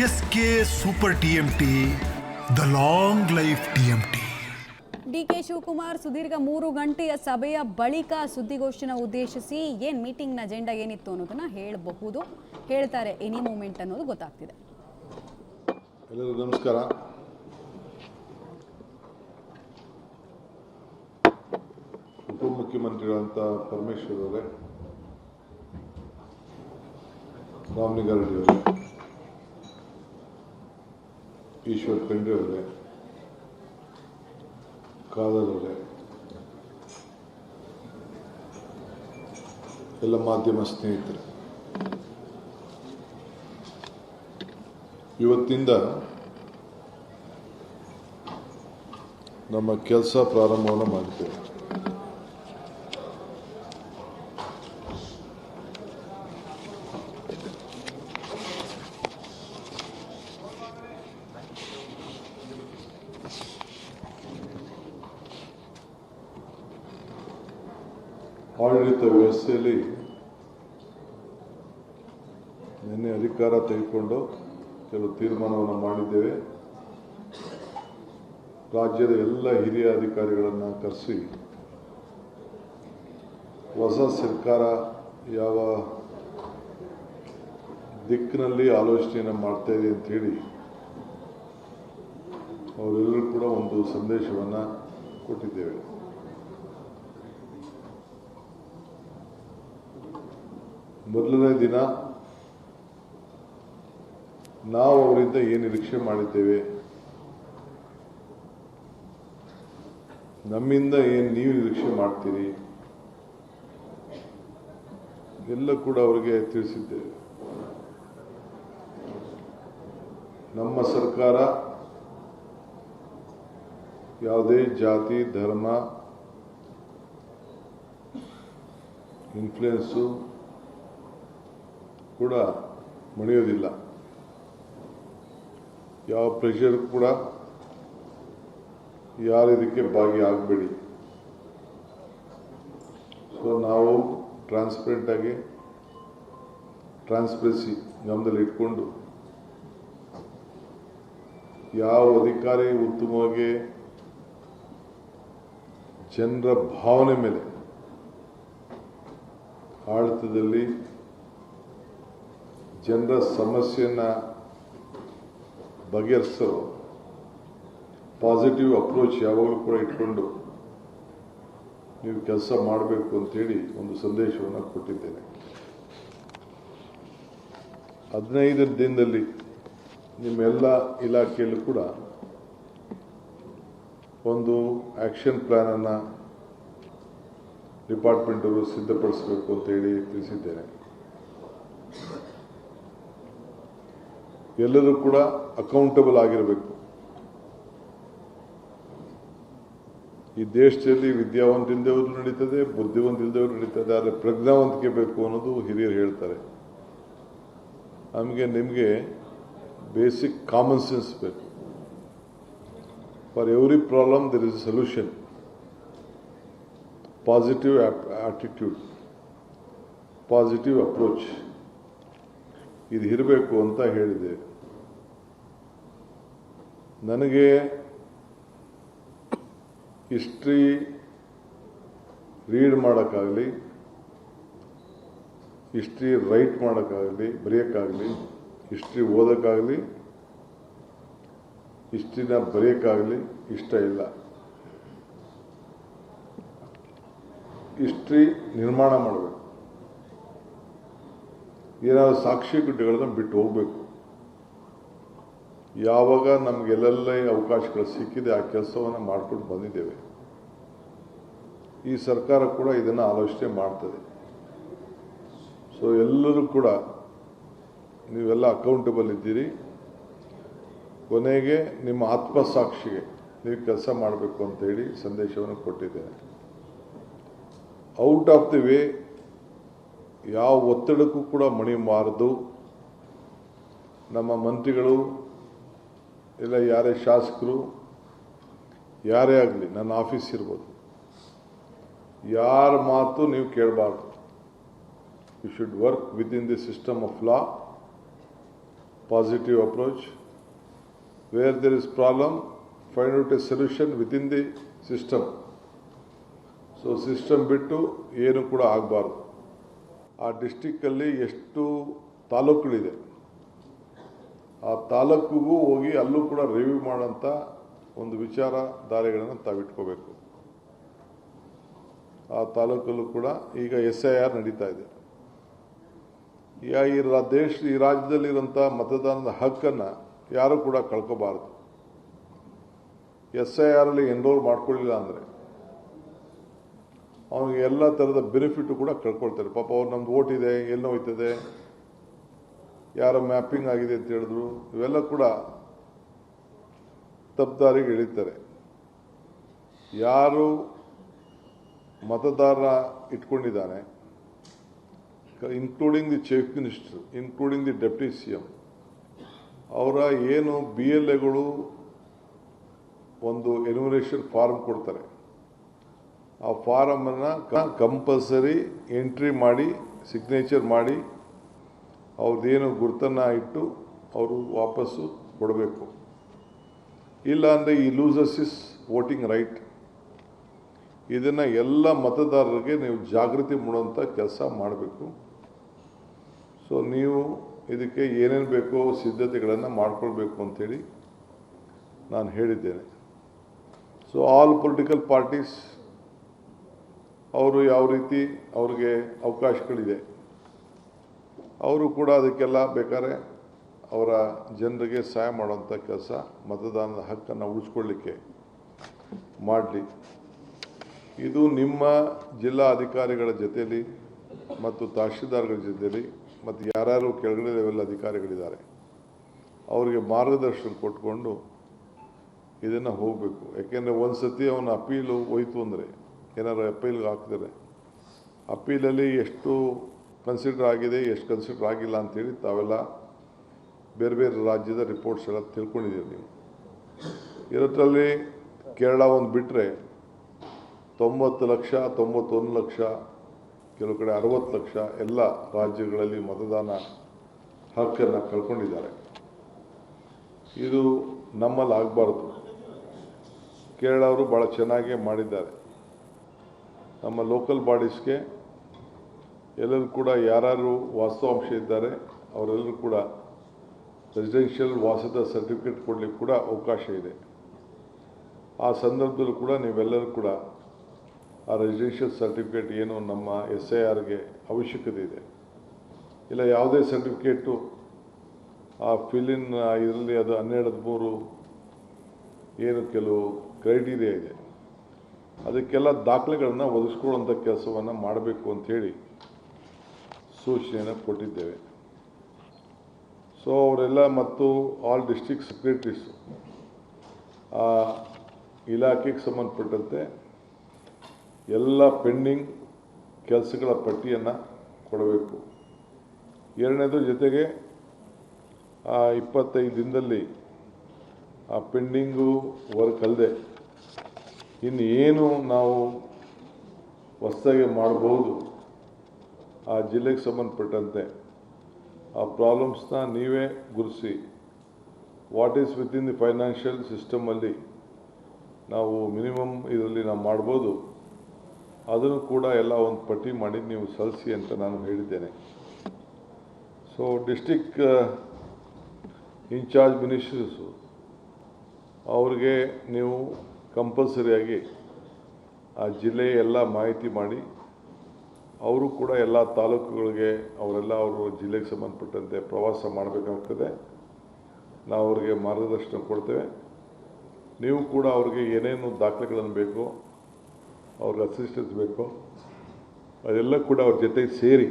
S K super TMT, the long life TMT. DK Shivakumar ಸುದೀರ್ಘ 3 ಗಂಟೆಯ ಸಭೆಯ ಬಳಿಕ ಸುದ್ದಿಗೋಷ್ಠಿನ ಉದ್ದೇಶಿಸಿ ಮೀಟಿಂಗ್ನ ಅಜೆಂಡಾ ಏನಿತ್ತು ಅನ್ನೋದನ್ನ ಹೇಳಬಹುದು, ಹೇಳ್ತಾರೆ ಎನಿ ಮೂಮೆಂಟ್ ಅನ್ನೋದು ಗೊತ್ತಾಗ್ತಿದೆ. ಎಲ್ಲರಿಗೂ ನಮಸ್ಕಾರ. ಉಪಮುಖ್ಯಮಂತ್ರಿಗಳಂತ ಪರಮೇಶ್ವರ್ ಅವರೇ, ರಾಮಲಿಂಗಾರೆಡ್ಡಿ ಅವರೇ, ಈಶ್ವರ್ ಖಂಡ್ರೆ ಅವರೇ, ಖಾದರ್ ಅವರೇ, ಎಲ್ಲ ಮಾಧ್ಯಮ ಸ್ನೇಹಿತರೆ, ಇವತ್ತಿಂದ ನಮ್ಮ ಕೆಲಸ ಪ್ರಾರಂಭವನ್ನು ಮಾಡಿದ್ದೇವೆ. ಆಡಳಿತ ವ್ಯವಸ್ಥೆಯಲ್ಲಿ ನಿನ್ನೆ ಅಧಿಕಾರ ತೆಗೆದುಕೊಂಡು ಕೆಲವು ತೀರ್ಮಾನವನ್ನು ಮಾಡಿದ್ದೇವೆ. ರಾಜ್ಯದ ಎಲ್ಲ ಹಿರಿಯ ಅಧಿಕಾರಿಗಳನ್ನು ಕರೆಸಿ ಹೊಸ ಸರ್ಕಾರ ಯಾವ ದಿಕ್ಕಿನಲ್ಲಿ ಆಲೋಚನೆಯನ್ನು ಮಾಡ್ತಾ ಇದೆ ಅಂತ ಹೇಳಿ ಅವರೆಲ್ಲರೂ ಕೂಡ ಒಂದು ಸಂದೇಶವನ್ನು ಕೊಟ್ಟಿದ್ದೇವೆ. ಮೊದಲನೇ ದಿನ ನಾವು ಅವರಿಂದ ಏನು ನಿರೀಕ್ಷೆ ಮಾಡಿದ್ದೇವೆ, ನಮ್ಮಿಂದ ಏನು ನೀವು ನಿರೀಕ್ಷೆ ಮಾಡ್ತೀರಿ ಎಲ್ಲ ಕೂಡ ಅವರಿಗೆ ತಿಳಿಸಿದ್ದೇವೆ. ನಮ್ಮ ಸರ್ಕಾರ ಯಾವುದೇ ಜಾತಿ ಧರ್ಮ ಇನ್ಫ್ಲುಯೆನ್ಸು ಕೂಡ ಮಣಿಯೋದಿಲ್ಲ. ಯಾವ ಪ್ರೆಷರ್ ಕೂಡ ಯಾರು ಇದಕ್ಕೆ ಭಾಗಿಯಾಗಬೇಡಿ. ಸೊ ನಾವು ಟ್ರಾನ್ಸ್ಪರೆಂಟ್ ಆಗಿ ಟ್ರಾನ್ಸ್ಪರೆನ್ಸಿ ಗಮನದಲ್ಲಿ ಇಟ್ಕೊಂಡು ಯಾವ ಅಧಿಕಾರಿ ಉತ್ತಮವಾಗಿ ಜನರ ಭಾವನೆ ಮೇಲೆ ಆಡಳಿತದಲ್ಲಿ ಜನರ ಸಮಸ್ಯೆಯನ್ನು ಬಗೆಹರಿಸಲು ಪಾಸಿಟಿವ್ ಅಪ್ರೋಚ್ ಯಾವಾಗಲೂ ಕೂಡ ಇಟ್ಕೊಂಡು ನೀವು ಕೆಲಸ ಮಾಡಬೇಕು ಅಂತೇಳಿ ಒಂದು ಸಂದೇಶವನ್ನು ಕೊಟ್ಟಿದ್ದೇನೆ. 15 ದಿನದಲ್ಲಿ ನಿಮ್ಮೆಲ್ಲ ಇಲಾಖೆಯಲ್ಲೂ ಕೂಡ ಒಂದು ಆ್ಯಕ್ಷನ್ ಪ್ಲ್ಯಾನನ್ನು ಡಿಪಾರ್ಟ್ಮೆಂಟವರು ಸಿದ್ಧಪಡಿಸಬೇಕು ಅಂತೇಳಿ ತಿಳಿಸಿದ್ದೇನೆ. ಎಲ್ಲರೂ ಕೂಡ ಅಕೌಂಟಬಲ್ ಆಗಿರಬೇಕು. ಈ ದೇಶದಲ್ಲಿ ವಿದ್ಯಾವಂತ ಇಲ್ಲದವರು ನಡೀತದೆ, ಬುದ್ಧಿವಂತ ಇಲ್ಲದವರು ನಡೀತದೆ, ಆದರೆ ಪ್ರಜ್ಞಾವಂತಿಕೆ ಬೇಕು ಅನ್ನೋದು ಹಿರಿಯರು ಹೇಳ್ತಾರೆ. ನಿಮಗೆ ಬೇಸಿಕ್ ಕಾಮನ್ ಸೆನ್ಸ್ ಬೇಕು. For every problem there is a solution. Positive attitude, positive approach ಇದು ಇರಬೇಕು ಅಂತ ಹೇಳಿದೆ. ನನಗೆ ಹಿಸ್ಟ್ರಿ ರೀಡ್ ಮಾಡೋಕ್ಕಾಗಲಿ, ಹಿಸ್ಟ್ರಿ ರೈಟ್ ಮಾಡೋಕ್ಕಾಗಲಿ, ಬರೆಯೋಕ್ಕಾಗಲಿ, ಹಿಸ್ಟ್ರಿ ಓದೋಕ್ಕಾಗಲಿ, ಹಿಸ್ಟ್ರಿನ ಬರೆಯೋಕ್ಕಾಗಲಿ ಇಷ್ಟ ಇಲ್ಲ. ಹಿಸ್ಟ್ರಿ ನಿರ್ಮಾಣ ಮಾಡಬೇಕು. ಏನಾದರೂ ಸಾಕ್ಷಿಗುಡ್ಡೆಗಳನ್ನು ಬಿಟ್ಟು ಹೋಗಬೇಕು. ಯಾವಾಗ ನಮಗೆಲ್ಲೆಲ್ಲ ಅವಕಾಶಗಳು ಸಿಕ್ಕಿದೆ ಆ ಕೆಲಸವನ್ನು ಮಾಡ್ಕೊಂಡು ಬಂದಿದ್ದೇವೆ. ಈ ಸರ್ಕಾರ ಕೂಡ ಇದನ್ನು ಆಲೋಚನೆ ಮಾಡ್ತದೆ. ಸೊ ಎಲ್ಲರೂ ಕೂಡ ನೀವೆಲ್ಲ ಅಕೌಂಟಬಲ್ ಇದ್ದೀರಿ. ಕೊನೆಗೆ ನಿಮ್ಮ ಆತ್ಮಸಾಕ್ಷಿಗೆ ನೀವು ಕೆಲಸ ಮಾಡಬೇಕು ಅಂತೇಳಿ ಸಂದೇಶವನ್ನು ಕೊಟ್ಟಿದ್ದೇನೆ. ಔಟ್ ಆಫ್ ದಿ ವೇ ಯಾವ ಒತ್ತಡಕ್ಕೂ ಕೂಡ ಮಣಿಬಾರದು. ನಮ್ಮ ಮಂತ್ರಿಗಳು ಇಲ್ಲ ಯಾರೇ ಶಾಸಕರು ಯಾರೇ ಆಗಲಿ, ನನ್ನ ಆಫೀಸ್ ಇರ್ಬೋದು, ಯಾರ ಮಾತು ನೀವು ಕೇಳಬಾರ್ದು. You should work within the system of law positive approach. Where there is problem, find out a solution within the system. So system ಬಿಟ್ಟು ಏನು ಕೂಡ ಆಗಬಾರ್ದು. ಆ ಡಿಸ್ಟಿಕ್ಕಲ್ಲಿ ಎಷ್ಟು ತಾಲೂಕುಗಳಿದೆ, ಆ ತಾಲೂಕಿಗೂ ಹೋಗಿ ಅಲ್ಲೂ ಕೂಡ ರಿವ್ಯೂ ಮಾಡೋಂಥ ಒಂದು ವಿಚಾರಧಾರೆಗಳನ್ನು ತಾವಿಟ್ಕೋಬೇಕು. ಆ ತಾಲೂಕಲ್ಲೂ ಕೂಡ ಈಗ SIR ನಡೀತಾ ಇದೆ. ಈ ರಾಜ್ಯದಲ್ಲಿರೋಂಥ ಮತದಾನದ ಹಕ್ಕನ್ನು ಯಾರೂ ಕೂಡ ಕಳ್ಕೋಬಾರ್ದು. SIR ಅಲ್ಲಿ ಎನ್ರೋಲ್ ಮಾಡ್ಕೊಳ್ಳಿಲ್ಲ ಅಂದರೆ ಅವನಿಗೆ ಎಲ್ಲ ಥರದ ಬೆನಿಫಿಟು ಕೂಡ ಕಳ್ಕೊಳ್ತಾರೆ. ಪಾಪ ಅವ್ರು ನಮ್ದು ಓಟ್ ಇದೆ, ಎಲ್ಲಿ ಹೋಯ್ತದೆ, ಯಾರೋ ಮ್ಯಾಪಿಂಗ್ ಆಗಿದೆ ಅಂತ ಹೇಳಿದ್ರು, ಇವೆಲ್ಲ ಕೂಡ ತಪ್ಪುದಾರಿಗೆ ಇಳಿತಾರೆ. ಯಾರು ಮತದಾರ ಇಟ್ಕೊಂಡಿದ್ದಾನೆ, including the chief minister, including the deputy CM, ಅವರ ಏನು BLAಗಳು ಒಂದು ಎನ್ಯುಮರೇಷನ್ ಫಾರ್ಮ್ ಕೊಡ್ತಾರೆ, ಆ ಫಾರಮನ್ನು ಕಂಪಲ್ಸರಿ ಎಂಟ್ರಿ ಮಾಡಿ ಸಿಗ್ನೇಚರ್ ಮಾಡಿ ಅವ್ರದ್ದೇನು ಗುರ್ತನ್ನು ಇಟ್ಟು ಅವರು ವಾಪಸ್ಸು ಕೊಡಬೇಕು. ಇಲ್ಲ ಅಂದರೆ ಈ ಲೂಸಸ್ ಇಸ್ ವೋಟಿಂಗ್ ರೈಟ್. ಇದನ್ನು ಎಲ್ಲ ಮತದಾರರಿಗೆ ನೀವು ಜಾಗೃತಿ ಮೂಡುವಂಥ ಕೆಲಸ ಮಾಡಬೇಕು. ಸೊ ನೀವು ಇದಕ್ಕೆ ಏನೇನು ಬೇಕೋ ಸಿದ್ಧತೆಗಳನ್ನು ಮಾಡ್ಕೊಳ್ಬೇಕು ಅಂಥೇಳಿ ನಾನು ಹೇಳಿದ್ದೇನೆ. ಸೊ ಆಲ್ ಪೊಲಿಟಿಕಲ್ ಪಾರ್ಟೀಸ್ ಅವರು ಯಾವ ರೀತಿ ಅವ್ರಿಗೆ ಅವಕಾಶಗಳಿದೆ, ಅವರು ಕೂಡ ಅದಕ್ಕೆಲ್ಲ ಬೇಕಾದ್ರೆ ಅವರ ಜನರಿಗೆ ಸಹಾಯ ಮಾಡುವಂಥ ಕೆಲಸ, ಮತದಾನದ ಹಕ್ಕನ್ನು ಉಳಿಸ್ಕೊಳ್ಳಿಕ್ಕೆ ಮಾಡಲಿ. ಇದು ನಿಮ್ಮ ಜಿಲ್ಲಾ ಅಧಿಕಾರಿಗಳ ಜೊತೆಯಲ್ಲಿ ಮತ್ತು ತಹಶೀಲ್ದಾರ್ಗಳ ಜೊತೆಯಲ್ಲಿ ಮತ್ತು ಯಾರ್ಯಾರು ಕೆಳಗಡೆ ಲೆವೆಲ್ ಅಧಿಕಾರಿಗಳಿದ್ದಾರೆ ಅವರಿಗೆ ಮಾರ್ಗದರ್ಶನ ಕೊಟ್ಕೊಂಡು ಇದನ್ನು ಹೋಗಬೇಕು. ಯಾಕೆಂದರೆ ಒಂದು ಸತಿ ಅವನ ಅಪೀಲು ಹೋಯ್ತು ಅಂದರೆ, ಏನಾರು ಅಪೀಲ್ಗೆ ಹಾಕಿದರೆ ಅಪೀಲಲ್ಲಿ ಎಷ್ಟು ಕನ್ಸಿಡರ್ ಆಗಿದೆ, ಎಷ್ಟು ಕನ್ಸಿಡರ್ ಆಗಿಲ್ಲ ಅಂಥೇಳಿ ತಾವೆಲ್ಲ ಬೇರೆ ಬೇರೆ ರಾಜ್ಯದ ರಿಪೋರ್ಟ್ಸ್ ಎಲ್ಲ ತಿಳ್ಕೊಂಡಿದ್ದೀರಿ ನೀವು. ಇದರಲ್ಲಿ ಕೇರಳ ಒಂದು ಬಿಟ್ಟರೆ 90 ಲಕ್ಷ, 91 ಲಕ್ಷ, ಕೆಲವು ಕಡೆ 60 ಲಕ್ಷ ಎಲ್ಲ ರಾಜ್ಯಗಳಲ್ಲಿ ಮತದಾನ ಹಕ್ಕನ್ನು ಕಳ್ಕೊಂಡಿದ್ದಾರೆ. ಇದು ನಮ್ಮಲ್ಲಿ ಆಗಬಾರ್ದು. ಕೇರಳ ಅವರು ಭಾಳ ಚೆನ್ನಾಗೇ ಮಾಡಿದ್ದಾರೆ. ನಮ್ಮ ಲೋಕಲ್ ಬಾಡೀಸ್ಗೆ ಎಲ್ಲರೂ ಕೂಡ ಯಾರು ವಾಸ್ತವಾಂಶ ಇದ್ದಾರೆ ಅವರೆಲ್ಲರೂ ಕೂಡ ರೆಸಿಡೆನ್ಷಿಯಲ್ ವಾಸದ ಸರ್ಟಿಫಿಕೇಟ್ ಕೊಡಲಿಕ್ಕೆ ಕೂಡ ಅವಕಾಶ ಇದೆ. ಆ ಸಂದರ್ಭದಲ್ಲೂ ಕೂಡ ನೀವೆಲ್ಲರೂ ಕೂಡ ಆ ರೆಸಿಡೆನ್ಷಿಯಲ್ ಸರ್ಟಿಫಿಕೇಟ್ ಏನು ನಮ್ಮ SIRಗೆ ಅವಶ್ಯಕತೆ ಇದೆ, ಇಲ್ಲ ಯಾವುದೇ ಸರ್ಟಿಫಿಕೇಟು ಆ ಫಿಲಿನ್ ಇದರಲ್ಲಿ ಅದು 12-13 ಏನು ಕೆಲವು ಕ್ರೈಟೀರಿಯಾ ಇದೆ, ಅದಕ್ಕೆಲ್ಲ ದಾಖಲೆಗಳನ್ನು ಒದಗಿಸ್ಕೊಳ್ಳುವಂಥ ಕೆಲಸವನ್ನು ಮಾಡಬೇಕು ಅಂಥೇಳಿ ಸೂಚನೆಯನ್ನು ಕೊಟ್ಟಿದ್ದೇವೆ. ಸೊ ಅವರೆಲ್ಲ ಮತ್ತು ಆಲ್ ಡಿಸ್ಟ್ರಿಕ್ಟ್ ಸೆಕ್ರೆಟರೀಸು ಆ ಇಲಾಖೆಗೆ ಸಂಬಂಧಪಟ್ಟಂತೆ ಎಲ್ಲ ಪೆಂಡಿಂಗ್ ಕೆಲಸಗಳ ಪಟ್ಟಿಯನ್ನು ಕೊಡಬೇಕು. ಎರಡನೇದು ಜೊತೆಗೆ ಆ 25 ದಿನದಲ್ಲಿ ಆ ಪೆಂಡಿಂಗು ವರ್ಕ್ ಅಲ್ಲದೆ ಇನ್ನು ಏನು ನಾವು ಹೊಸದಾಗಿ ಮಾಡ್ಬೋದು ಆ ಜಿಲ್ಲೆಗೆ ಸಂಬಂಧಪಟ್ಟಂತೆ ಆ ಪ್ರಾಬ್ಲಮ್ಸ್ನ ನೀವೇ ಗುರುತಿಸಿ what is within the financial ಸಿಸ್ಟಮಲ್ಲಿ ನಾವು ಮಿನಿಮಮ್ ಇದರಲ್ಲಿ ನಾವು ಮಾಡ್ಬೋದು, ಅದನ್ನು ಕೂಡ ಎಲ್ಲ ಒಂದು ಪಟ್ಟಿ ಮಾಡಿ ನೀವು ಸಲ್ಲಿಸಿ ಅಂತ ನಾನು ಹೇಳಿದ್ದೇನೆ. ಸೊ ಡಿಸ್ಟಿಕ್ ಇನ್ಚಾರ್ಜ್ ಮಿನಿಸ್ಟರ್ಸು ಅವ್ರಿಗೆ ನೀವು ಕಂಪಲ್ಸರಿಯಾಗಿ ಆ ಜಿಲ್ಲೆಯ ಎಲ್ಲ ಮಾಹಿತಿ ಮಾಡಿ ಅವರು ಕೂಡ ಎಲ್ಲ ತಾಲೂಕುಗಳಿಗೆ ಅವರೆಲ್ಲ ಅವರು ಜಿಲ್ಲೆಗೆ ಸಂಬಂಧಪಟ್ಟಂತೆ ಪ್ರವಾಸ ಮಾಡಬೇಕಾಗ್ತದೆ. ನಾವು ಅವ್ರಿಗೆ ಮಾರ್ಗದರ್ಶನ ಕೊಡ್ತೇವೆ. ನೀವು ಕೂಡ ಅವ್ರಿಗೆ ಏನೇನು ದಾಖಲೆಗಳನ್ನು ಬೇಕೋ, ಅವ್ರಿಗೆ ಅಸಿಸ್ಟೆನ್ಸ್ ಬೇಕೋ, ಅದೆಲ್ಲ ಕೂಡ ಅವ್ರ ಜೊತೆಗೆ ಸೇರಿ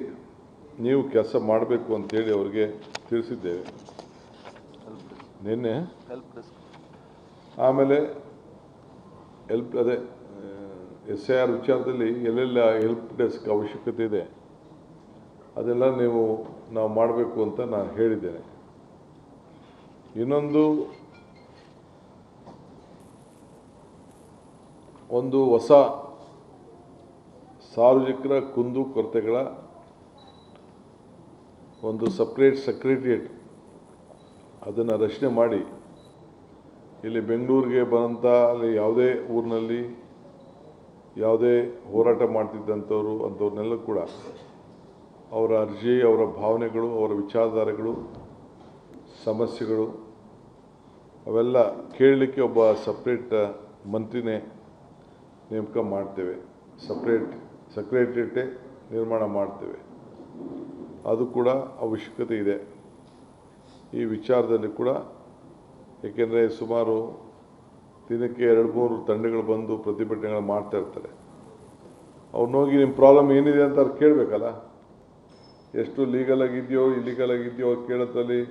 ನೀವು ಕೆಲಸ ಮಾಡಬೇಕು ಅಂತೇಳಿ ಅವ್ರಿಗೆ ತಿಳಿಸಿದ್ದೇವೆ ನಿನ್ನೆ. ಆಮೇಲೆ ಅದೇ SIR ವಿಚಾರದಲ್ಲಿ ಎಲ್ಲೆಲ್ಲ ಹೆಲ್ಪ್ ಡೆಸ್ಕ್ ಅವಶ್ಯಕತೆ ಇದೆ ಅದೆಲ್ಲ ನಾವು ಮಾಡಬೇಕು ಅಂತ ನಾನು ಹೇಳಿದ್ದೇನೆ. ಇನ್ನೊಂದು ಒಂದು ಹೊಸ ಸಾರ್ವಜನಿಕರ ಕುಂದು ಕೊರತೆಗಳ ಒಂದು ಸಪ್ರೇಟ್ ಸೆಕ್ರೆಟರಿಯೇಟ್ ಅದನ್ನು ರಚನೆ ಮಾಡಿ ಇಲ್ಲಿ ಬೆಂಗಳೂರಿಗೆ ಬಂದಂಥ ಅಲ್ಲಿ ಯಾವುದೇ ಊರಿನಲ್ಲಿ ಯಾವುದೇ ಹೋರಾಟ ಮಾಡ್ತಿದ್ದಂಥವ್ರು ಅಂಥವ್ರನ್ನೆಲ್ಲ ಕೂಡ ಅವರ ಅರ್ಜಿ, ಅವರ ಭಾವನೆಗಳು, ಅವರ ವಿಚಾರಧಾರೆಗಳು, ಸಮಸ್ಯೆಗಳು ಅವೆಲ್ಲ ಕೇಳಲಿಕ್ಕೆ ಒಬ್ಬ ಸಪ್ರೇಟ್ ಮಂತ್ರಿನೇ ನೇಮಕ ಮಾಡ್ತೇವೆ. ಸಪ್ರೇಟ್ ಸೆಕ್ರೆಟರಿಯೇಟೇ ನಿರ್ಮಾಣ ಮಾಡ್ತೇವೆ. ಅದು ಕೂಡ ಅವಶ್ಯಕತೆ ಇದೆ ಈ ವಿಚಾರದಲ್ಲಿ ಕೂಡ. ಏಕೆಂದರೆ ಸುಮಾರು ದಿನಕ್ಕೆ 2-3 ತಂಡಗಳು ಬಂದು ಪ್ರತಿಭಟನೆಗಳು ಮಾಡ್ತಾ ಇರ್ತಾರೆ. ಅವ್ರನ್ನೋಗಿ ನಿಮ್ಮ ಪ್ರಾಬ್ಲಮ್ ಏನಿದೆ ಅಂತ ಅವ್ರು ಕೇಳಬೇಕಲ್ಲ. ಎಷ್ಟು ಲೀಗಲ್ ಆಗಿದೆಯೋ ಇಲ್ಲೀಗಲ್ ಆಗಿದೆಯೋ ಕೇಳೋದ್ರಲ್ಲಿ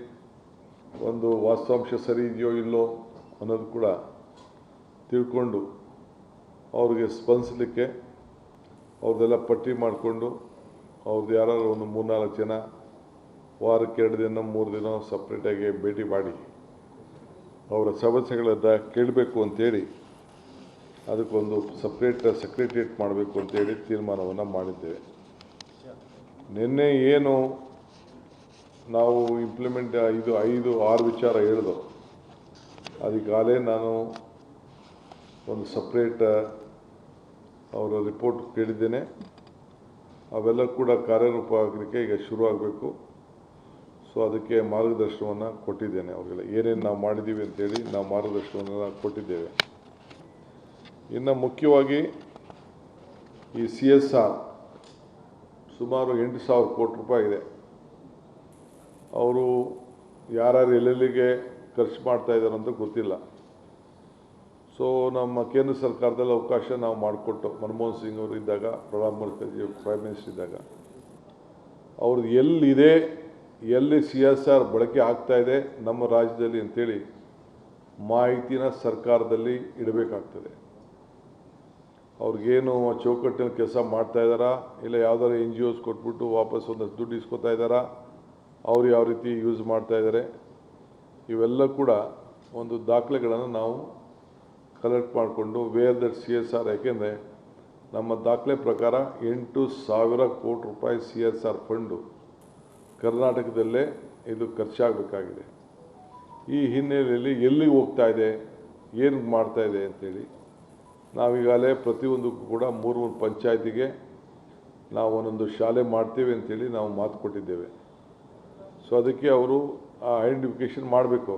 ಒಂದು ವಾಸ್ತವಾಂಶ ಸರಿ ಇದೆಯೋ ಇಲ್ಲೋ ಅನ್ನೋದು ಕೂಡ ತಿಳ್ಕೊಂಡು ಅವ್ರಿಗೆ ಸ್ಪಂದಿಸಲಿಕ್ಕೆ ಅವ್ರದ್ದೆಲ್ಲ ಪಟ್ಟಿ ಮಾಡಿಕೊಂಡು ಅವ್ರದ್ದು ಯಾರು ಒಂದು 3-4 ಜನ ವಾರಕ್ಕೆ 2 ದಿನ 3 ದಿನ ಸಪ್ರೇಟಾಗಿ ಭೇಟಿ ಮಾಡಿ ಅವರ ಸಮಸ್ಯೆಗಳನ್ನು ಕೇಳಬೇಕು ಅಂತೇಳಿ ಅದಕ್ಕೊಂದು ಸಪ್ರೇಟ್ ಸೆಕ್ರೆಟರಿಯೇಟ್ ಮಾಡಬೇಕು ಅಂತೇಳಿ ತೀರ್ಮಾನವನ್ನು ಮಾಡಿದ್ದೇವೆ. ನಿನ್ನೆ ಏನು ನಾವು ಇಂಪ್ಲಿಮೆಂಟ್ 5-6 ವಿಚಾರ ಹೇಳಿದೋ ಅದಕ್ಕಾಗಲೇ ನಾನು ಒಂದು ಸಪ್ರೇಟ್ ಅವರ ರಿಪೋರ್ಟ್ ಕೇಳಿದ್ದೇನೆ. ಅವೆಲ್ಲ ಕೂಡ ಕಾರ್ಯರೂಪ ಆಗಲಿಕ್ಕೆ ಈಗ ಶುರುವಾಗಬೇಕು. ಸೊ ಅದಕ್ಕೆ ಮಾರ್ಗದರ್ಶನವನ್ನು ಕೊಟ್ಟಿದ್ದೇನೆ. ಅವರಿಗೆಲ್ಲ ಏನೇನು ನಾವು ಮಾಡಿದ್ದೀವಿ ಅಂತೇಳಿ ನಾವು ಮಾರ್ಗದರ್ಶನವನ್ನು ಕೊಟ್ಟಿದ್ದೇವೆ. ಇನ್ನು ಮುಖ್ಯವಾಗಿ ಈ CSR ಸುಮಾರು 8,000 ಕೋಟಿ ರೂಪಾಯಿ ಇದೆ. ಅವರು ಯಾರ್ಯಾರು ಎಲ್ಲೆಲ್ಲಿಗೆ ಖರ್ಚು ಮಾಡ್ತಾಯಿದ್ದಾರೆ ಅಂತ ಗೊತ್ತಿಲ್ಲ. ಸೊ ನಮ್ಮ ಕೇಂದ್ರ ಸರ್ಕಾರದಲ್ಲಿ ಅವಕಾಶ ನಾವು ಮಾಡಿಕೊಟ್ಟು ಮನಮೋಹನ್ ಸಿಂಗ್ ಅವರು ಇದ್ದಾಗ, ಪ್ರೈಮ್ ಮಿನಿಸ್ಟರ್ ಇದ್ದಾಗ ಅವ್ರದ್ದು ಎಲ್ಲಿದೆ, ಎಲ್ಲಿ CSR ಬಳಕೆ ಆಗ್ತಾಯಿದೆ ನಮ್ಮ ರಾಜ್ಯದಲ್ಲಿ ಅಂತೇಳಿ ಮಾಹಿತಿನ ಸರ್ಕಾರದಲ್ಲಿ ಇಡಬೇಕಾಗ್ತದೆ. ಅವ್ರಿಗೇನು ಚೌಕಟ್ಟಿನ ಕೆಲಸ ಮಾಡ್ತಾಯಿದ್ದಾರಾ, ಇಲ್ಲ ಯಾವುದಾದ್ರು NGOs ಕೊಟ್ಬಿಟ್ಟು ವಾಪಸ್ ಒಂದಷ್ಟು ದುಡ್ಡು ಇಸ್ಕೊತಾ ಇದ್ದಾರಾ, ಅವ್ರು ಯಾವ ರೀತಿ ಯೂಸ್ ಮಾಡ್ತಾಯಿದ್ದಾರೆ, ಇವೆಲ್ಲ ಕೂಡ ಒಂದು ದಾಖಲೆಗಳನ್ನು ನಾವು ಕಲೆಕ್ಟ್ ಮಾಡಿಕೊಂಡು ವೇರ್ ದಟ್ CSR. ಯಾಕೆಂದರೆ ನಮ್ಮ ದಾಖಲೆ ಪ್ರಕಾರ 8,000 ಕೋಟಿ ರೂಪಾಯಿ CSR ಫಂಡು ಕರ್ನಾಟಕದಲ್ಲೇ ಇದು ಖರ್ಚಾಗಬೇಕಾಗಿದೆ. ಈ ಹಿನ್ನೆಲೆಯಲ್ಲಿ ಎಲ್ಲಿಗೆ ಹೋಗ್ತಾ ಇದೆ, ಏನು ಮಾಡ್ತಾ ಇದೆ ಅಂತೇಳಿ ನಾವೀಗಾಗಲೇ ಪ್ರತಿಯೊಂದಕ್ಕೂ ಕೂಡ 3 ಪಂಚಾಯತಿಗೆ ನಾವು ಒಂದೊಂದು ಶಾಲೆ ಮಾಡ್ತೇವೆ ಅಂತೇಳಿ ನಾವು ಮಾತು ಕೊಟ್ಟಿದ್ದೇವೆ. ಸೊ ಅದಕ್ಕೆ ಅವರು ಆ ಐಡೆಂಟಿಫಿಕೇಷನ್ ಮಾಡಬೇಕು,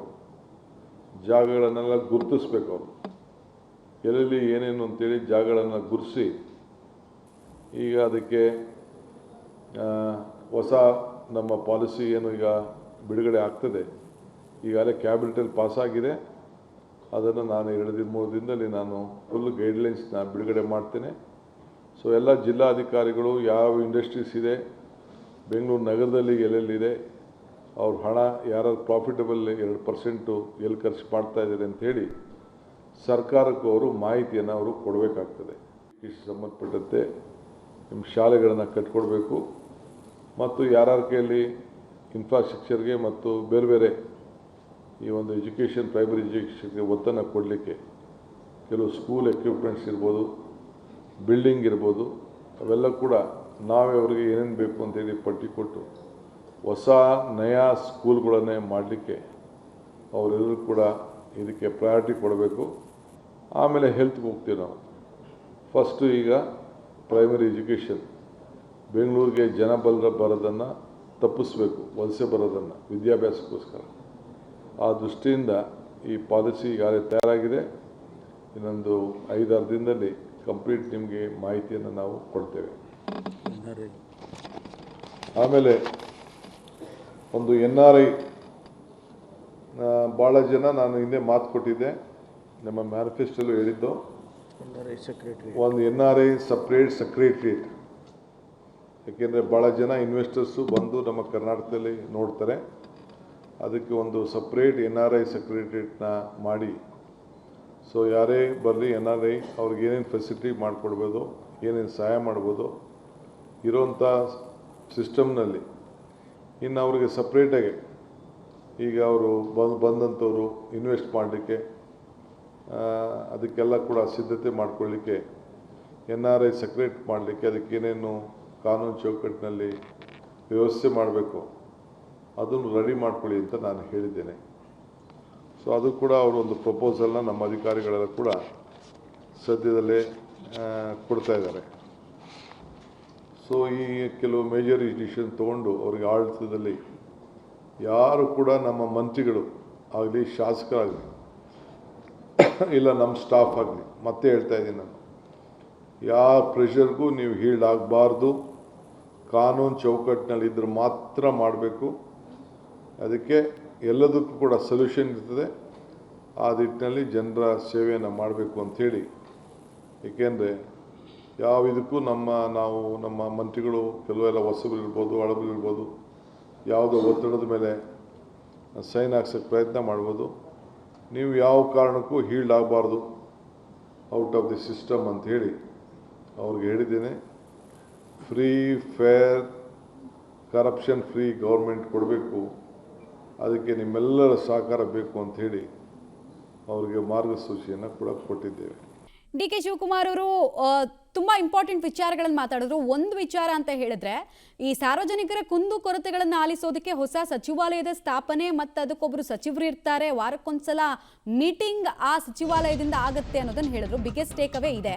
ಜಾಗಗಳನ್ನೆಲ್ಲ ಗುರುತಿಸ್ಬೇಕು. ಅವರು ಎಲ್ಲೆಲ್ಲಿ ಏನೇನು ಅಂತೇಳಿ ಜಾಗಗಳನ್ನು ಗುರುತಿಸಿ ಈಗ ಅದಕ್ಕೆ ಹೊಸ ನಮ್ಮ ಪಾಲಿಸಿ ಏನು ಈಗ ಬಿಡುಗಡೆ ಆಗ್ತದೆ. ಈಗಾಗಲೇ ಕ್ಯಾಬಿನೆಟಲ್ಲಿ ಪಾಸಾಗಿದೆ. ಅದನ್ನು ನಾನು 2-3 ದಿನದಲ್ಲಿ ನಾನು ಫುಲ್ ಗೈಡ್ಲೈನ್ಸ್ ನಾನು ಬಿಡುಗಡೆ ಮಾಡ್ತೇನೆ. ಸೊ ಎಲ್ಲ ಜಿಲ್ಲಾಧಿಕಾರಿಗಳು ಯಾವ ಇಂಡಸ್ಟ್ರೀಸ್ ಇದೆ, ಬೆಂಗಳೂರು ನಗರದಲ್ಲಿ ಎಲ್ಲೆಲ್ಲಿದೆ, ಅವ್ರ ಹಣ ಯಾರು ಪ್ರಾಫಿಟಬಲ್ 2% ಎಲ್ಲಿ ಖರ್ಚು ಮಾಡ್ತಾಯಿದ್ದಾರೆ ಅಂಥೇಳಿ ಸರ್ಕಾರಕ್ಕೂ ಅವರು ಮಾಹಿತಿಯನ್ನು ಅವರು ಕೊಡಬೇಕಾಗ್ತದೆ. ಇದಕ್ಕೆ ಸಂಬಂಧಪಟ್ಟಂತೆ ನಿಮ್ಮ ಶಾಲೆಗಳನ್ನು ಕಟ್ಕೊಡ್ಬೇಕು ಮತ್ತು ಯಾರ್ಯಾರ ಕೈಯಲ್ಲಿ ಇನ್ಫ್ರಾಸ್ಟ್ರಕ್ಚರ್ಗೆ ಮತ್ತು ಬೇರೆ ಬೇರೆ ಈ ಒಂದು ಎಜುಕೇಷನ್, ಪ್ರೈಮರಿ ಎಜುಕೇಷನ್ಗೆ ಒತ್ತನ್ನು ಕೊಡಲಿಕ್ಕೆ ಕೆಲವು ಸ್ಕೂಲ್ ಎಕ್ವಿಪ್ಮೆಂಟ್ಸ್ ಇರ್ಬೋದು, ಬಿಲ್ಡಿಂಗ್ ಇರ್ಬೋದು, ಅವೆಲ್ಲ ಕೂಡ ನಾವೇ ಅವರಿಗೆ ಏನೇನು ಬೇಕು ಅಂತೇಳಿ ಪಟ್ಟಿ ಕೊಟ್ಟು ಹೊಸ ನಯಾ ಸ್ಕೂಲ್ಗಳನ್ನೇ ಮಾಡಲಿಕ್ಕೆ ಅವರೆಲ್ಲರೂ ಕೂಡ ಇದಕ್ಕೆ ಪ್ರಯಾರಿಟಿ ಕೊಡಬೇಕು. ಆಮೇಲೆ ಹೆಲ್ತ್ಗೆ ಹೋಗ್ತೀವಿ ನಾವು. ಫಸ್ಟು ಈಗ ಪ್ರೈಮರಿ ಎಜುಕೇಷನ್, ಬೆಂಗಳೂರಿಗೆ ಜನ ಬರೋದನ್ನು ತಪ್ಪಿಸ್ಬೇಕು, ವಲಸೆ ಬರೋದನ್ನು ವಿದ್ಯಾಭ್ಯಾಸಕ್ಕೋಸ್ಕರ. ಆ ದೃಷ್ಟಿಯಿಂದ ಈ ಪಾಲಿಸಿ ಈಗಾಗಲೇ ತಯಾರಾಗಿದೆ. ಇನ್ನೊಂದು 5-6 ದಿನದಲ್ಲಿ ಕಂಪ್ಲೀಟ್ ನಿಮಗೆ ಮಾಹಿತಿಯನ್ನು ನಾವು ಕೊಡ್ತೇವೆ. ಆಮೇಲೆ ಒಂದು NRI ಭಾಳ ಜನ ನಾನು ಹಿಂದೆ ಮಾತು ಕೊಟ್ಟಿದ್ದೆ, ನಮ್ಮ ಮ್ಯಾನಿಫೆಸ್ಟೋಲ್ಲೂ ಹೇಳಿದ್ದು, ಒಂದು NRI ಸಪ್ರೇಟ್ ಸೆಕ್ರೆಟ್ರಿಯೇಟ್. ಯಾಕೆಂದರೆ ಭಾಳ ಜನ ಇನ್ವೆಸ್ಟರ್ಸು ಬಂದು ನಮ್ಮ ಕರ್ನಾಟಕದಲ್ಲಿ ನೋಡ್ತಾರೆ. ಅದಕ್ಕೆ ಒಂದು ಸಪ್ರೇಟ್ NRI ಸೆಕ್ರೆಟ್ರಿಯೇಟ್ನ ಮಾಡಿ, ಸೊ ಯಾರೇ ಬರಲಿ NRI ಅವ್ರಿಗೆ ಏನೇನು ಫೆಸಿಲಿಟಿ ಮಾಡಿಕೊಡ್ಬೋದು, ಏನೇನು ಸಹಾಯ ಮಾಡ್ಬೋದು ಇರೋವಂಥ ಸಿಸ್ಟಮ್ನಲ್ಲಿ. ಇನ್ನು ಅವ್ರಿಗೆ ಸಪ್ರೇಟಾಗಿ ಈಗ ಅವರು ಬಂದಂಥವರು ಇನ್ವೆಸ್ಟ್ ಮಾಡಲಿಕ್ಕೆ ಅದಕ್ಕೆಲ್ಲ ಕೂಡ ಸಿದ್ಧತೆ ಮಾಡಿಕೊಳ್ಳಿಕ್ಕೆ NRI ಸೆಕ್ರೆಟ್ ಮಾಡಲಿಕ್ಕೆ ಅದಕ್ಕೇನೇನು ಕಾನೂನು ಚೌಕಟ್ಟಿನಲ್ಲಿ ವ್ಯವಸ್ಥೆ ಮಾಡಬೇಕು ಅದನ್ನು ರೆಡಿ ಮಾಡ್ಕೊಳ್ಳಿ ಅಂತ ನಾನು ಹೇಳಿದ್ದೇನೆ. ಸೊ ಅದು ಕೂಡ ಅವರು ಒಂದು ಪ್ರಪೋಸಲ್ನ ನಮ್ಮ ಅಧಿಕಾರಿಗಳೆಲ್ಲ ಕೂಡ ಸದ್ಯದಲ್ಲೇ ಕೊಡ್ತಾ ಇದ್ದಾರೆ. ಸೊ ಈ ಕೆಲವು ಮೇಜರ್ ಡಿಸಿಷನ್ ತೊಗೊಂಡು ಅವ್ರಿಗೆ ಆಡಳಿತದಲ್ಲಿ ಯಾರು ಕೂಡ ನಮ್ಮ ಮಂತ್ರಿಗಳು ಆಗಲಿ, ಶಾಸಕರಾಗಲಿ, ಇಲ್ಲ ನಮ್ಮ ಸ್ಟಾಫ್ ಆಗಲಿ, ಮತ್ತೆ ಹೇಳ್ತಾ ಇದ್ದೀನಿ ನಾನು, ಯಾವ ಪ್ರೆಷರ್ಗೂ ನೀವು ಹೀಲ್ಡ್ ಆಗಬಾರ್ದು. ಕಾನೂನು ಚೌಕಟ್ಟಿನಲ್ಲಿ ಇದ್ರೆ ಮಾತ್ರ ಮಾಡಬೇಕು. ಅದಕ್ಕೆ ಎಲ್ಲದಕ್ಕೂ ಕೂಡ ಸೊಲ್ಯೂಷನ್ ಇರ್ತದೆ. ಆ ನಿಟ್ಟಿನಲ್ಲಿ ಜನರ ಸೇವೆಯನ್ನು ಮಾಡಬೇಕು ಅಂಥೇಳಿ, ಏಕೆಂದರೆ ಯಾವ ಇದಕ್ಕೂ ನಮ್ಮ ಮಂತ್ರಿಗಳು ಕೆಲವೆಲ್ಲ ಹೊಸಬರಿರ್ಬೋದು, ಹಳಬರಿರ್ಬೋದು, ಯಾವುದೋ ಒತ್ತಡದ ಮೇಲೆ ಸೈನ್ ಹಾಕ್ಸೋಕ್ಕೆ ಪ್ರಯತ್ನ ಮಾಡ್ಬೋದು. ನೀವು ಯಾವ ಕಾರಣಕ್ಕೂ ಹೀಲ್ಡ್ ಆಗಬಾರ್ದು ಔಟ್ ಆಫ್ ದಿ ಸಿಸ್ಟಮ್ ಅಂಥೇಳಿ ಅವ್ರಿಗೆ ಹೇಳಿದ್ದೇನೆ. Free, fair, corruption free government ಕೊಡಬೇಕು. ಅದಕ್ಕೆ ನಿಮ್ಮೆಲ್ಲರ ಸಹಕಾರ ಬೇಕು ಅಂಥೇಳಿ ಅವರಿಗೆ ಮಾರ್ಗಸೂಚಿಯನ್ನು ಕೂಡ ಕೊಟ್ಟಿದ್ದೇವೆ. ಡಿ ಕೆ ಶಿವಕುಮಾರ್ ಅವರು ತುಂಬ ಇಂಪಾರ್ಟೆಂಟ್ ವಿಚಾರಗಳನ್ನು ಮಾತಾಡಿದ್ರು. ಒಂದು ವಿಚಾರ ಅಂತ ಹೇಳಿದ್ರೆ, ಈ ಸಾರ್ವಜನಿಕರ ಕುಂದು ಕೊರತೆಗಳನ್ನು ಆಲಿಸೋದಕ್ಕೆ ಹೊಸ ಸಚಿವಾಲಯದ ಸ್ಥಾಪನೆ ಮತ್ತು ಅದಕ್ಕೊಬ್ಬರು ಸಚಿವರು ಇರ್ತಾರೆ, ವಾರಕ್ಕೊಂದ್ಸಲ ಮೀಟಿಂಗ್ ಆ ಸಚಿವಾಲಯದಿಂದ ಆಗುತ್ತೆ ಅನ್ನೋದನ್ನು ಹೇಳಿದ್ರು. ಬಿಗ್ಗೆಸ್ಟ್ ಟೇಕ್ ಅವೇ ಇದೆ.